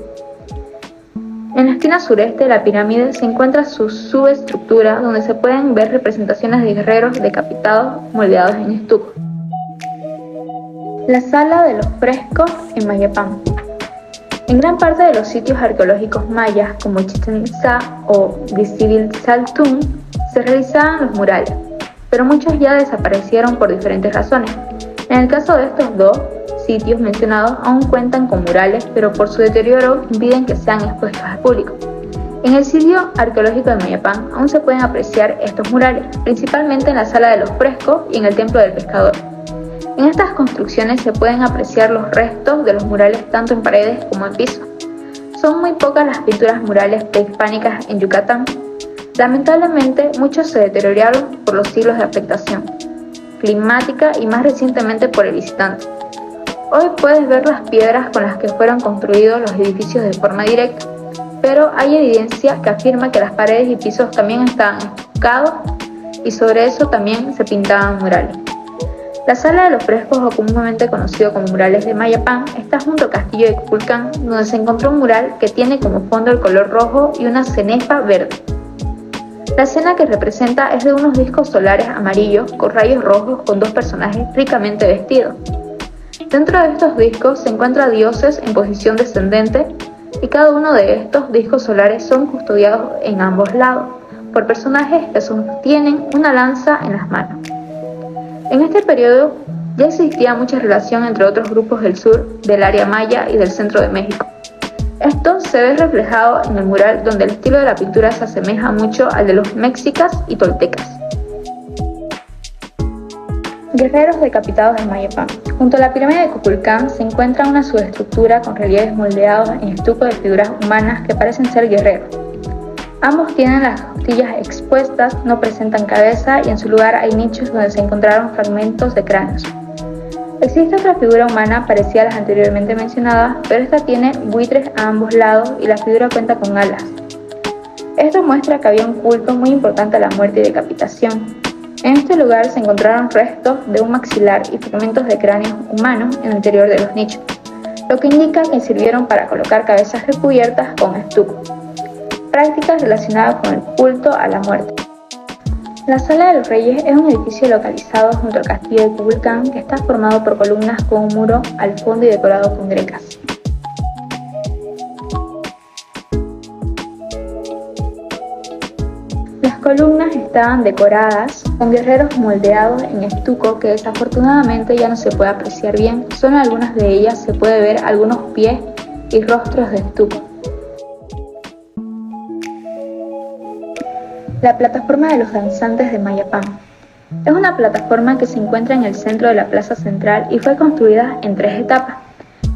En la esquina sureste de la pirámide se encuentra su subestructura, donde se pueden ver representaciones de guerreros decapitados moldeados en estuco. La sala de los frescos en Mayapán. En gran parte de los sitios arqueológicos mayas, como Chichén Itzá o Guizibiltzaltún, se realizaban los murales, pero muchos ya desaparecieron por diferentes razones. En el caso de estos dos sitios mencionados aún cuentan con murales, pero por su deterioro impiden que sean expuestos al público. En el sitio arqueológico de Mayapán aún se pueden apreciar estos murales, principalmente en la sala de los frescos y en el templo del pescador. En estas construcciones se pueden apreciar los restos de los murales tanto en paredes como en piso. Son muy pocas las pinturas murales prehispánicas en Yucatán. Lamentablemente, muchos se deterioraron por los siglos de afectación climática y más recientemente por el visitante. Hoy puedes ver las piedras con las que fueron construidos los edificios de forma directa, pero hay evidencia que afirma que las paredes y pisos también estaban estucados y sobre eso también se pintaban murales. La sala de los frescos, o comúnmente conocido como murales de Mayapán, está junto al castillo de Kukulcán, donde se encontró un mural que tiene como fondo el color rojo y una cenefa verde. La escena que representa es de unos discos solares amarillos con rayos rojos con dos personajes ricamente vestidos. Dentro de estos discos se encuentran dioses en posición descendente y cada uno de estos discos solares son custodiados en ambos lados por personajes que sostienen una lanza en las manos. En este periodo ya existía mucha relación entre otros grupos del sur, del área maya y del centro de México. Esto se ve reflejado en el mural, donde el estilo de la pintura se asemeja mucho al de los mexicas y toltecas. Guerreros decapitados en Mayapán. Junto a la pirámide de Kukulcán se encuentra una subestructura con relieves moldeados en estuco de figuras humanas que parecen ser guerreros. Ambos tienen las costillas expuestas, no presentan cabeza y en su lugar hay nichos donde se encontraron fragmentos de cráneos. Existe otra figura humana parecida a las anteriormente mencionadas, pero esta tiene buitres a ambos lados y la figura cuenta con alas. Esto muestra que había un culto muy importante a la muerte y decapitación. En este lugar se encontraron restos de un maxilar y fragmentos de cráneos humanos en el interior de los nichos, lo que indica que sirvieron para colocar cabezas recubiertas con estuco, prácticas relacionadas con el culto a la muerte. La Sala de los Reyes es un edificio localizado junto al castillo de Kukulcán que está formado por columnas con un muro al fondo y decorado con grecas. Las columnas estaban decoradas con guerreros moldeados en estuco que desafortunadamente ya no se puede apreciar bien, solo en algunas de ellas se puede ver algunos pies y rostros de estuco. La plataforma de los danzantes de Mayapán. Es una plataforma que se encuentra en el centro de la plaza central y fue construida en 3 etapas.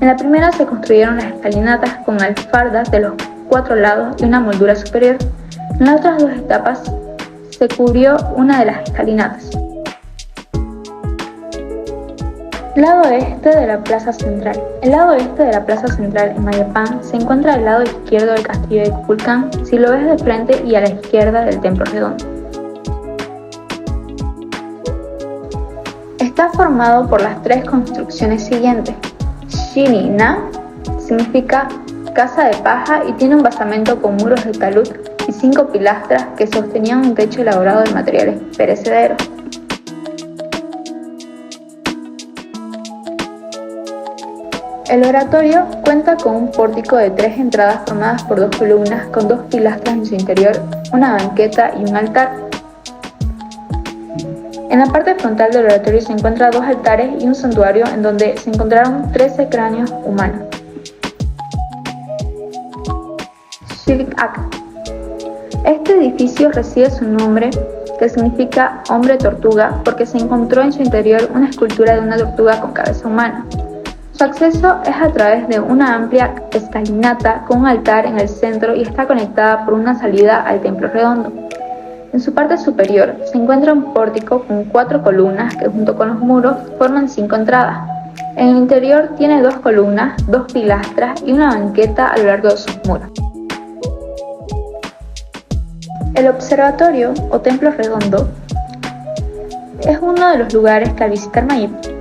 En la primera se construyeron las escalinatas con alfardas de los 4 lados y una moldura superior. En las otras 2 etapas se cubrió una de las escalinatas. Lado este de la plaza central. El lado este de la plaza central en Mayapán se encuentra al lado izquierdo del castillo de Kukulcán, si lo ves de frente, y a la izquierda del templo redondo. Está formado por las 3 construcciones siguientes. Shini-na significa casa de paja y tiene un basamento con muros de talud y 5 pilastras que sostenían un techo elaborado de materiales perecederos. El oratorio cuenta con un pórtico de 3 entradas formadas por 2 columnas con 2 pilastras en su interior, una banqueta y un altar. En la parte frontal del oratorio se encuentran 2 altares y un santuario en donde se encontraron 13 cráneos humanos. Shilak. Este edificio recibe su nombre, que significa hombre tortuga, porque se encontró en su interior una escultura de una tortuga con cabeza humana. Su acceso es a través de una amplia escalinata con un altar en el centro y está conectada por una salida al templo redondo. En su parte superior se encuentra un pórtico con 4 columnas que junto con los muros forman 5 entradas. En el interior tiene 2 columnas, 2 pilastras y una banqueta a lo largo de sus muros. El observatorio o templo redondo es uno de los lugares que al visitar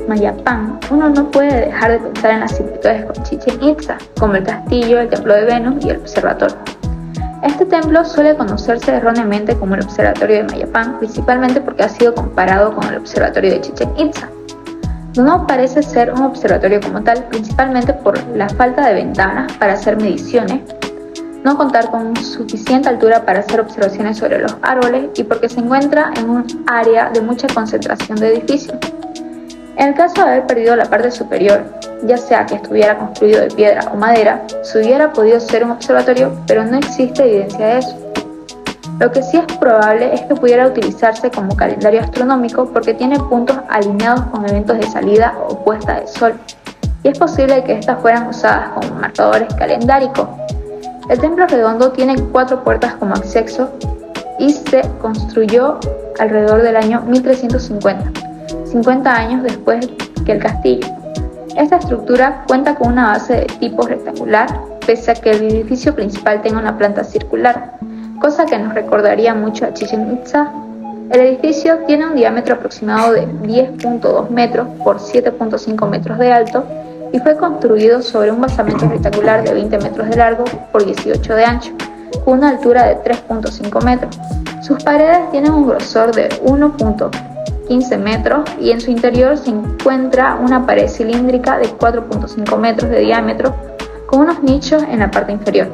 Mayapán uno no puede dejar de pensar en las similitudes con Chichén Itzá, como el castillo, el templo de Venus y el observatorio. Este templo suele conocerse erróneamente como el observatorio de Mayapán, principalmente porque ha sido comparado con el observatorio de Chichén Itzá. No parece ser un observatorio como tal, principalmente por la falta de ventanas para hacer mediciones, no contar con suficiente altura para hacer observaciones sobre los árboles y porque se encuentra en un área de mucha concentración de edificios. En el caso de haber perdido la parte superior, ya sea que estuviera construido de piedra o madera, se hubiera podido ser un observatorio, pero no existe evidencia de eso. Lo que sí es probable es que pudiera utilizarse como calendario astronómico porque tiene puntos alineados con eventos de salida o puesta de sol, y es posible que estas fueran usadas como marcadores calendáricos. El templo redondo tiene 4 puertas como acceso y se construyó alrededor del año 1350, 50 años después que el castillo. Esta estructura cuenta con una base de tipo rectangular, pese a que el edificio principal tenga una planta circular, cosa que nos recordaría mucho a Chichén Itzá. El edificio tiene un diámetro aproximado de 10.2 metros por 7.5 metros de alto y fue construido sobre un basamento rectangular de 20 metros de largo por 18 de ancho, con una altura de 3.5 metros. Sus paredes tienen un grosor de 1.15 metros y en su interior se encuentra una pared cilíndrica de 4.5 metros de diámetro con unos nichos en la parte inferior.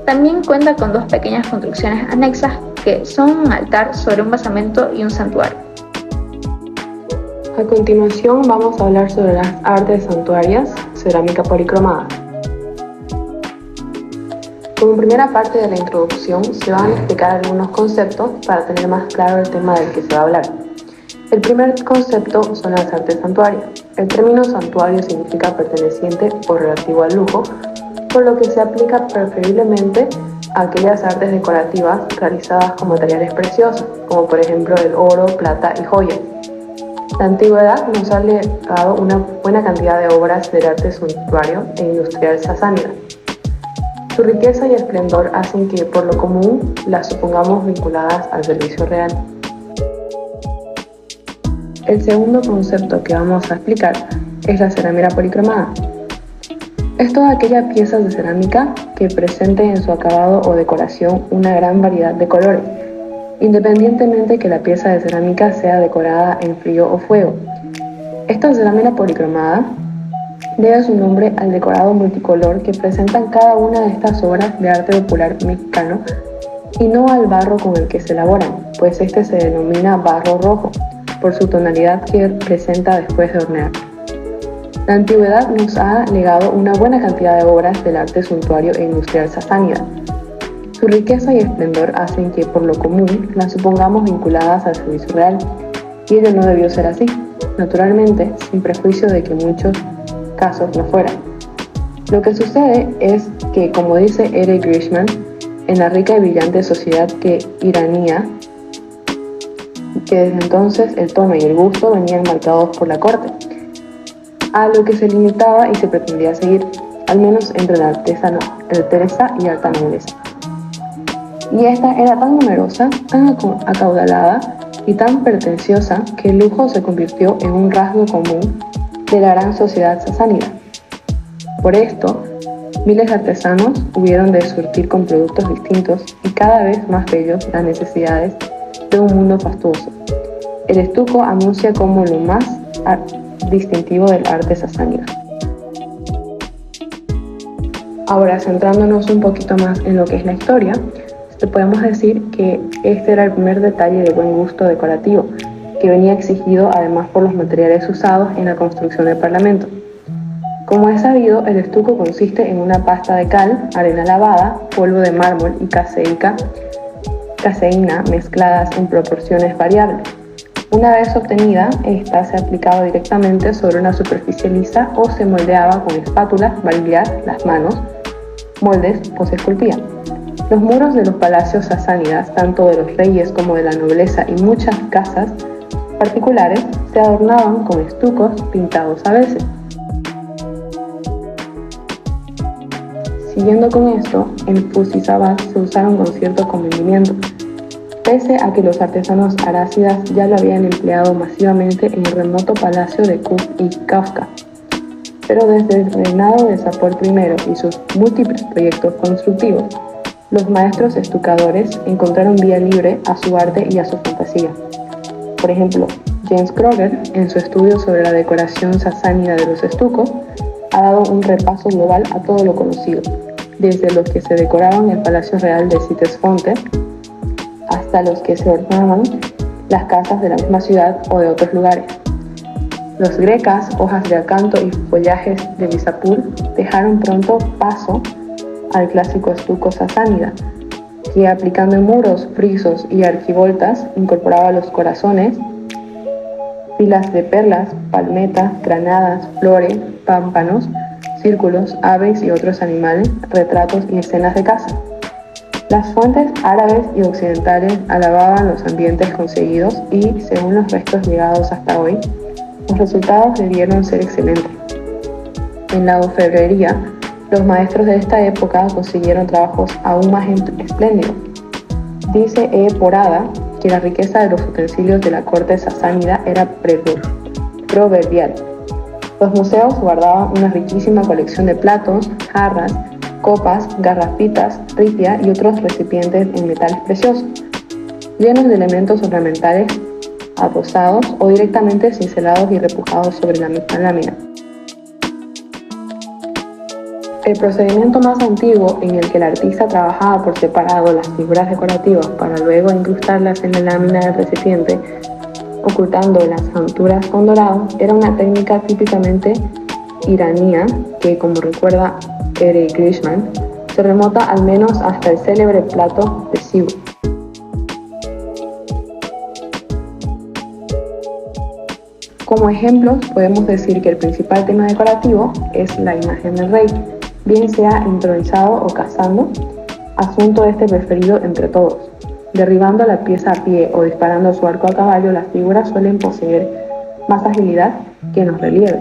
También cuenta con 2 pequeñas construcciones anexas que son un altar sobre un basamento y un santuario. A continuación vamos a hablar sobre las artes santuarias, cerámica policromada. Como primera parte de la introducción se van a explicar algunos conceptos para tener más claro el tema del que se va a hablar. El primer concepto son las artes santuarias. El término santuario significa perteneciente o relativo al lujo, por lo que se aplica preferiblemente a aquellas artes decorativas realizadas con materiales preciosos, como por ejemplo el oro, plata y joyas. La antigüedad nos ha legado una buena cantidad de obras del arte suntuario e industrial sasánida. Su riqueza y esplendor hacen que, por lo común, las supongamos vinculadas al servicio real. El segundo concepto que vamos a explicar es la cerámica policromada. Es toda aquella pieza de cerámica que presente en su acabado o decoración una gran variedad de colores, independientemente que la pieza de cerámica sea decorada en frío o fuego. Esta cerámica policromada debe su nombre al decorado multicolor que presentan cada una de estas obras de arte popular mexicano y no al barro con el que se elaboran, pues este se denomina barro rojo por su tonalidad que presenta después de hornear. La antigüedad nos ha legado una buena cantidad de obras del arte suntuario e industrial sasánida. Su riqueza y esplendor hacen que, por lo común, las supongamos vinculadas al servicio real, y ello no debió ser así, naturalmente, sin prejuicio de que en muchos casos no fuera. Lo que sucede es que, como dice Eric Grishman, en la rica y brillante sociedad que iranía, que desde entonces el tono y el gusto venían marcados por la corte, a lo que se limitaba y se pretendía seguir, al menos entre la altereza y alta nobleza. Y esta era tan numerosa, tan acaudalada y tan pretenciosa que el lujo se convirtió en un rasgo común de la gran sociedad sasánida. Por esto, miles de artesanos hubieron de surtir con productos distintos y cada vez más bellos las necesidades de un mundo fastuoso. El estuco anuncia como lo más distintivo del arte sasánida. Ahora, centrándonos un poquito más en lo que es la historia, podemos decir que este era el primer detalle de buen gusto decorativo, que venía exigido además por los materiales usados en la construcción del Parlamento. Como es sabido, el estuco consiste en una pasta de cal, arena lavada, polvo de mármol y caseína mezcladas en proporciones variables. Una vez obtenida, esta se aplicaba directamente sobre una superficie lisa o se moldeaba con espátulas, valillas, las manos, moldes o se esculpía. Los muros de los palacios sasánidas, tanto de los reyes como de la nobleza y muchas casas particulares, se adornaban con estucos pintados a veces. Siguiendo con esto, en Fuzisabat se usaron con cierto comedimiento, pese a que los artesanos arácidas ya lo habían empleado masivamente en el remoto palacio de Kuf y Kafka. Pero desde el reinado de Sapor I y sus múltiples proyectos constructivos, los maestros estucadores encontraron vía libre a su arte y a su fantasía. Por ejemplo, James Kroger, en su estudio sobre la decoración sasánida de los estucos, ha dado un repaso global a todo lo conocido, desde los que se decoraban el Palacio Real de Citesfonte hasta los que se ornaban las casas de la misma ciudad o de otros lugares. Los grecas, hojas de acanto y follajes de Bisapur dejaron pronto paso al clásico estuco sasánida, que aplicando en muros, frisos y arquivoltas incorporaba los corazones, filas de perlas, palmetas, granadas, flores, pámpanos, círculos, aves y otros animales, retratos y escenas de caza. Las fuentes árabes y occidentales alababan los ambientes conseguidos y, según los restos llegados hasta hoy, los resultados debieron ser excelentes. En la orfebrería, los maestros de esta época consiguieron trabajos aún más espléndidos. Dice E. Porada que la riqueza de los utensilios de la corte sasánida era proverbial. Los museos guardaban una riquísima colección de platos, jarras, copas, garrafitas, ripia y otros recipientes en metales preciosos, llenos de elementos ornamentales apostados o directamente cincelados y repujados sobre la misma lámina. El procedimiento más antiguo en el que el artista trabajaba por separado las figuras decorativas para luego incrustarlas en la lámina del recipiente, ocultando las junturas con dorado, era una técnica típicamente iraní que, como recuerda Eric Grishman, se remota al menos hasta el célebre plato de Sibu. Como ejemplos, podemos decir que el principal tema decorativo es la imagen del rey, bien sea entronizado o cazando, asunto este preferido entre todos. Derribando la pieza a pie o disparando su arco a caballo, las figuras suelen poseer más agilidad que en los relieves,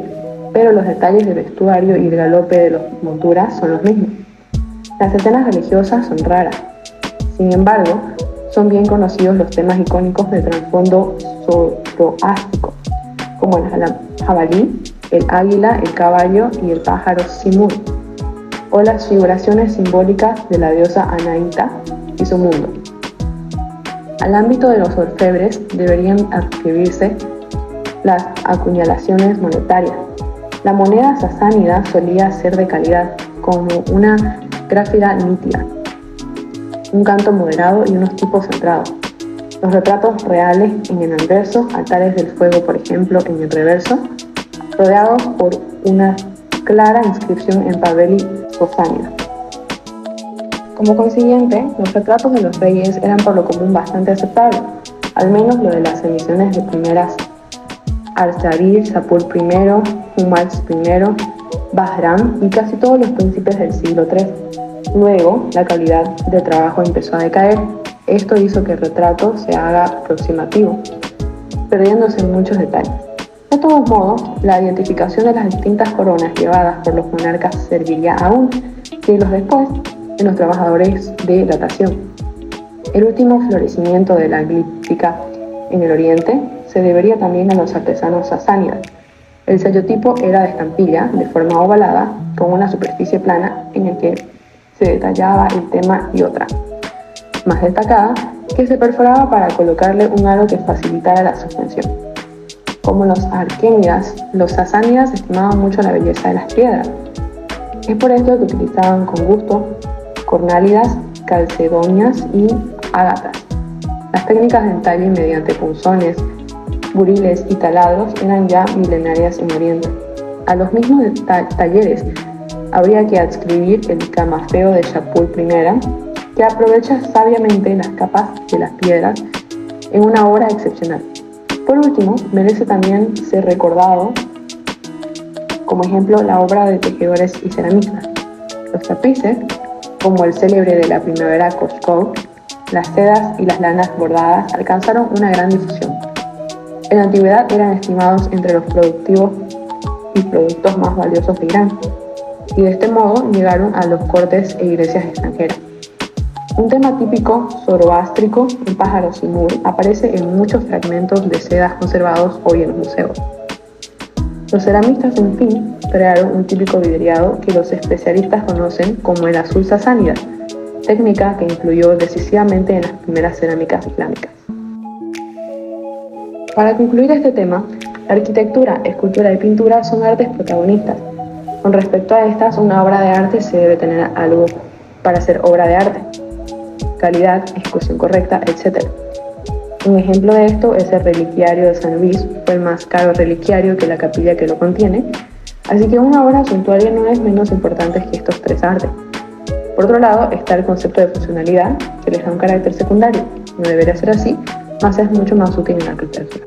pero los detalles del vestuario y el galope de las monturas son los mismos. Las escenas religiosas son raras. Sin embargo, son bien conocidos los temas icónicos de trasfondo zoroástrico, como el jabalí, el águila, el caballo y el pájaro Simur, o las figuraciones simbólicas de la diosa Anaíta y su mundo. Al ámbito de los orfebres deberían adscribirse las acuñalaciones monetarias. La moneda sasánida solía ser de calidad, como una gráfida nítida, un canto moderado y unos tipos centrados. Los retratos reales en el anverso, altares del fuego por ejemplo en el reverso, rodeados por una clara inscripción en pabeli sasánida. Como consiguiente, los retratos de los reyes eran por lo común bastante aceptables, al menos lo de las emisiones de primeras Al-Jabir, Sapur I, Humayr I, Bahram y casi todos los príncipes del siglo III. Luego, la calidad de trabajo empezó a decaer. Esto hizo que el retrato se haga aproximativo, perdiéndose en muchos detalles. De todos modos, la identificación de las distintas coronas llevadas por los monarcas serviría aún, siglos después, en los trabajadores de datación. El último florecimiento de la glíptica en el Oriente se debería también a los artesanos sasánidas. El sellotipo era de estampilla, de forma ovalada, con una superficie plana en el que se detallaba el tema y otra, más destacada, que se perforaba para colocarle un aro que facilitara la suspensión. Como los arquémidas, los sasánidas estimaban mucho la belleza de las piedras. Es por esto que utilizaban con gusto cornálidas, calcedonias y ágatas. Las técnicas de entalle mediante punzones, buriles y taladros eran ya milenarias en Oriente. A los mismos talleres habría que adscribir el camafeo de Shapur I, que aprovecha sabiamente las capas de las piedras en una obra excepcional. Por último, merece también ser recordado como ejemplo la obra de tejedores y ceramistas. Los tapices, como el célebre de la primavera Koshkov, las sedas y las lanas bordadas alcanzaron una gran difusión. En la antigüedad eran estimados entre los productivos y productos más valiosos de Irán, y de este modo llegaron a los cortes e iglesias extranjeras. Un tema típico zoroástrico, el pájaro simur, aparece en muchos fragmentos de sedas conservados hoy en los museos. Los ceramistas, en fin, crearon un típico vidriado que los especialistas conocen como el azul sasánida, técnica que influyó decisivamente en las primeras cerámicas islámicas. Para concluir este tema, la arquitectura, escultura y pintura son artes protagonistas. Con respecto a estas, una obra de arte se debe tener algo para ser obra de arte: calidad, ejecución correcta, etc. Un ejemplo de esto es el reliquiario de San Luis, fue el más caro reliquiario que la capilla que lo contiene, así que una obra suntuaria no es menos importante que estos tres artes. Por otro lado está el concepto de funcionalidad, que les da un carácter secundario. No debería ser así, mas es mucho más útil en la arquitectura.